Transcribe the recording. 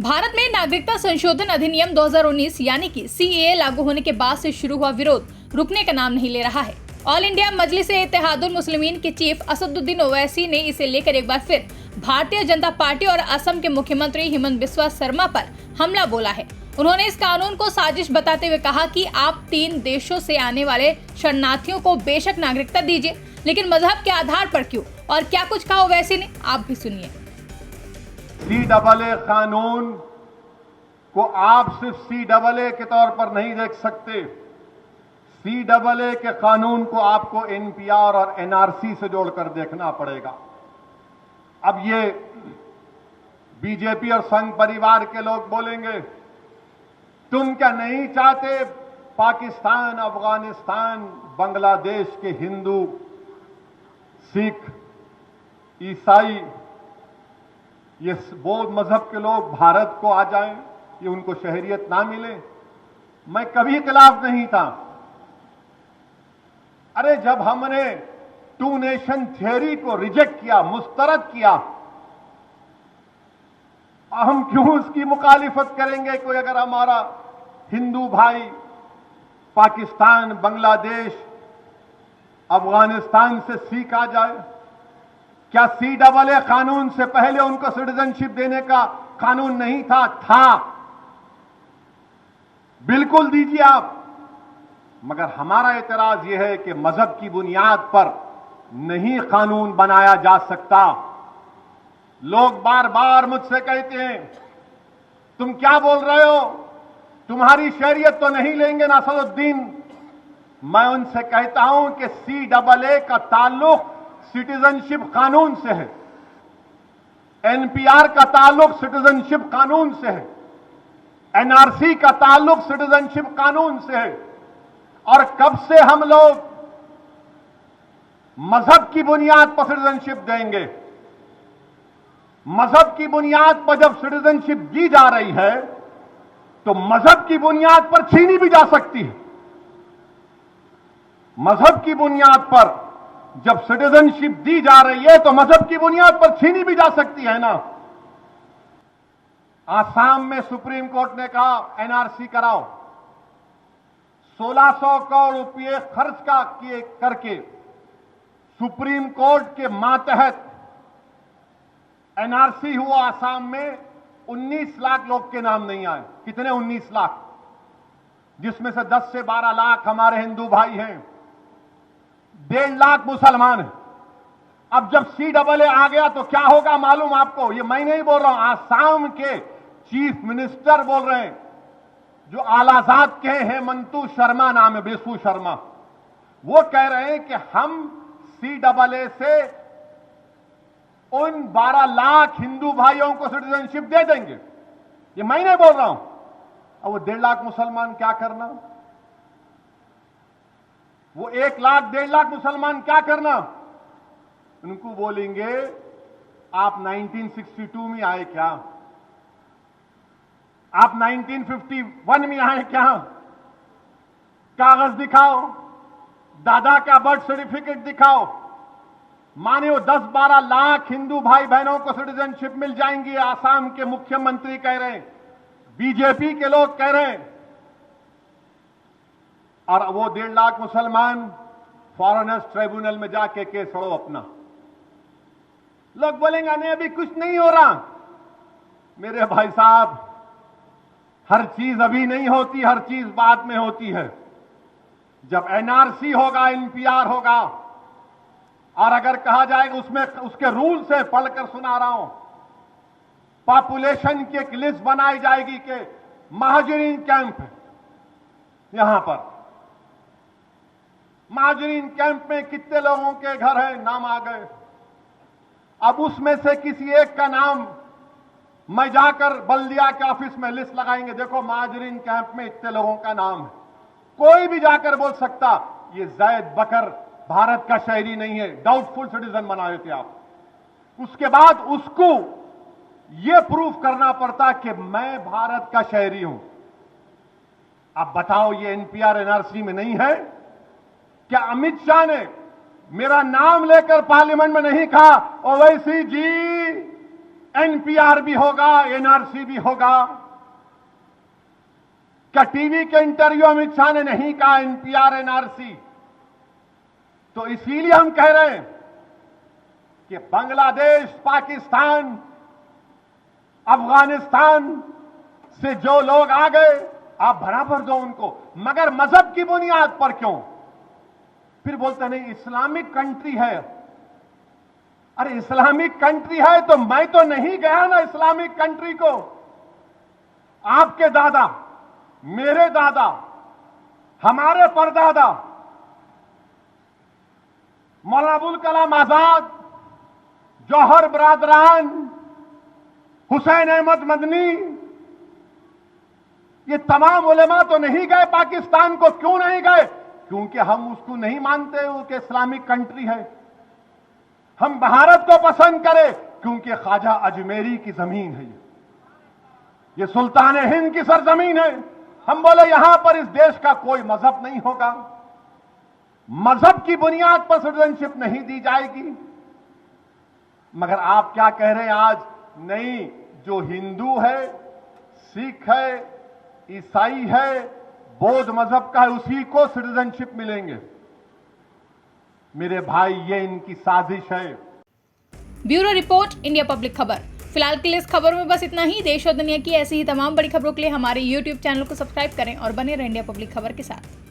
भारत में नागरिकता संशोधन अधिनियम 2019 यानी कि सीएए लागू होने के बाद से शुरू हुआ विरोध रुकने का नाम नहीं ले रहा है। ऑल इंडिया मजलिस-ए-इत्तेहादुल मुस्लिमीन के चीफ असदुद्दीन ओवैसी ने इसे लेकर एक बार फिर भारतीय जनता पार्टी और असम के मुख्यमंत्री हिमंत बिस्वा शर्मा पर हमला बोला है। उन्होंने इस कानून को साजिश बताते हुए कहा कि आप 3 देशों से आने वाले शरणार्थियों को बेशक नागरिकता दीजिए, लेकिन मजहब के आधार पर क्यों, और क्या कुछ कहा ओवैसी ने, आप भी सुनिए। सीएए कानून को आप सिर्फ सीएए के तौर पर नहीं देख सकते। सीएए के कानून को आपको एनपीआर और एनआरसी से जोड़कर देखना पड़ेगा। अब ये बीजेपी और संघ परिवार के लोग बोलेंगे, तुम क्या नहीं चाहते पाकिस्तान, अफगानिस्तान, बांग्लादेश के हिंदू, सिख, ईसाई, ये बौद्ध मजहब के लोग भारत को आ जाएं, ये उनको शहरियत ना मिले? मैं कभी खिलाफ नहीं था। अरे जब हमने 2 नेशन थियरी को रिजेक्ट किया, मुस्तरद किया, हम क्यों उसकी मुखालिफत करेंगे? कोई अगर हमारा हिंदू भाई पाकिस्तान, बांग्लादेश, अफगानिस्तान से सिख आ जाए, क्या सीएए कानून से पहले उनको सिटीजनशिप देने का कानून नहीं था? था, बिल्कुल दीजिए आप। मगर हमारा एतराज यह है कि मजहब की बुनियाद पर नहीं कानून बनाया जा सकता। लोग बार बार मुझसे कहते हैं, तुम क्या बोल रहे हो, तुम्हारी शरीयत तो नहीं लेंगे ना असदुद्दीन। मैं उनसे कहता हूं कि सीएए का ताल्लुक सिटीजनशिप कानून से है, एनपीआर का ताल्लुक सिटीजनशिप कानून से है, एनआरसी का ताल्लुक सिटीजनशिप कानून से है। और कब से हम लोग मजहब की बुनियाद पर सिटीजनशिप देंगे? मजहब की बुनियाद पर जब सिटीजनशिप दी जा रही है तो मजहब की बुनियाद पर छीनी भी जा सकती है। मजहब की बुनियाद पर जब सिटीजनशिप दी जा रही है तो मजहब की बुनियाद पर छीनी भी जा सकती है ना। आसाम में सुप्रीम कोर्ट ने कहा एनआरसी कराओ। 1600 करोड़ रुपए खर्च करके सुप्रीम कोर्ट के मातहत एनआरसी हुआ। आसाम में 19 लाख लोग के नाम नहीं आए। कितने? 19 लाख, जिसमें से 10 से 12 लाख हमारे हिंदू भाई हैं, 1.5 लाख मुसलमान हैं। अब जब सीएए आ गया तो क्या होगा मालूम आपको? ये मैं नहीं बोल रहा हूं, आसाम के चीफ मिनिस्टर बोल रहे हैं, जो आलाजाद के हैं, मंतू शर्मा नाम है, बेसू शर्मा। वो कह रहे हैं कि हम सीएए से उन 12 लाख हिंदू भाइयों को सिटीजनशिप दे देंगे। ये मैं नहीं बोल रहा हूं। अब वो 1.5 लाख मुसलमान क्या करना? वो 1 लाख 1.5 लाख मुसलमान क्या करना? उनको बोलेंगे आप 1962 में आए क्या? आप 1951 में आए क्या? कागज दिखाओ, दादा का बर्थ सर्टिफिकेट दिखाओ। माने वो 10-12 लाख हिंदू भाई बहनों को सिटीजनशिप मिल जाएंगी। आसाम के मुख्यमंत्री कह रहे हैं, बीजेपी के लोग कह रहे हैं। और वो 1.5 लाख मुसलमान फॉरेनर्स ट्रिब्यूनल में जाके केस लड़ो अपना। लोग बोलेंगे नहीं अभी कुछ नहीं हो रहा। मेरे भाई साहब, हर चीज अभी नहीं होती, हर चीज बाद में होती है। जब एनआरसी होगा, एनपीआर होगा, और अगर कहा जाएगा उसमें उसके रूल से पढ़कर सुना रहा हूं, पॉपुलेशन की एक लिस्ट बनाई जाएगी कि महाजरीन कैंप है, यहां पर महाजरीन कैंप में कितने लोगों के घर हैं, नाम आ गए। अब उसमें से किसी एक का नाम मैं जाकर बल्दिया के ऑफिस में लिस्ट लगाएंगे, देखो महाजरीन कैंप में इतने लोगों का नाम है। कोई भी जाकर बोल सकता ये जैद बकर भारत का शहरी नहीं है, डाउटफुल सिटीजन बना देते आप। उसके बाद उसको यह प्रूफ करना पड़ता कि मैं भारत का शहरी हूं। अब बताओ, ये एनपीआर एनआरसी में नहीं है क्या? अमित शाह ने मेरा नाम लेकर पार्लियामेंट में नहीं कहा ओवैसी जी एनपीआर भी होगा, एनआरसी भी होगा। क्या टीवी के इंटरव्यू अमित शाह ने नहीं कहा एनपीआर एनआरसी? तो इसीलिए हम कह रहे हैं कि बांग्लादेश, पाकिस्तान, अफगानिस्तान से जो लोग आ गए, आप बराबर दो उनको, मगर मजहब की बुनियाद पर क्यों? फिर बोलते नहीं इस्लामिक कंट्री है। अरे इस्लामिक कंट्री है तो मैं तो नहीं गया ना इस्लामिक कंट्री को। आपके दादा, मेरे दादा, हमारे परदादा मौलाना अबुल कलाम आजाद, जौहर बरादरान, हुसैन अहमद मदनी, ये तमाम उलेमा तो नहीं गए पाकिस्तान को। क्यों नहीं गए? क्योंकि हम उसको नहीं मानते वो कि इस्लामिक कंट्री है। हम भारत को पसंद करें क्योंकि ख्वाजा अजमेरी की जमीन है, ये सुल्तान हिंद की सरजमीन है। हम बोले यहां पर इस देश का कोई मजहब नहीं होगा, मजहब की बुनियाद पर सिटीजनशिप नहीं दी जाएगी। मगर आप क्या कह रहे हैं आज? नहीं, जो हिंदू है, सिख है, ईसाई है, बौद्ध मजहब का है, उसी को सिटीजनशिप मिलेंगे। मेरे भाई, ये इनकी साजिश है। ब्यूरो रिपोर्ट, इंडिया पब्लिक खबर। फिलहाल के लिए इस खबर में बस इतना ही। देश और दुनिया की ऐसी ही तमाम बड़ी खबरों के लिए हमारे YouTube चैनल को सब्सक्राइब करें और बने रहें इंडिया पब्लिक खबर के साथ।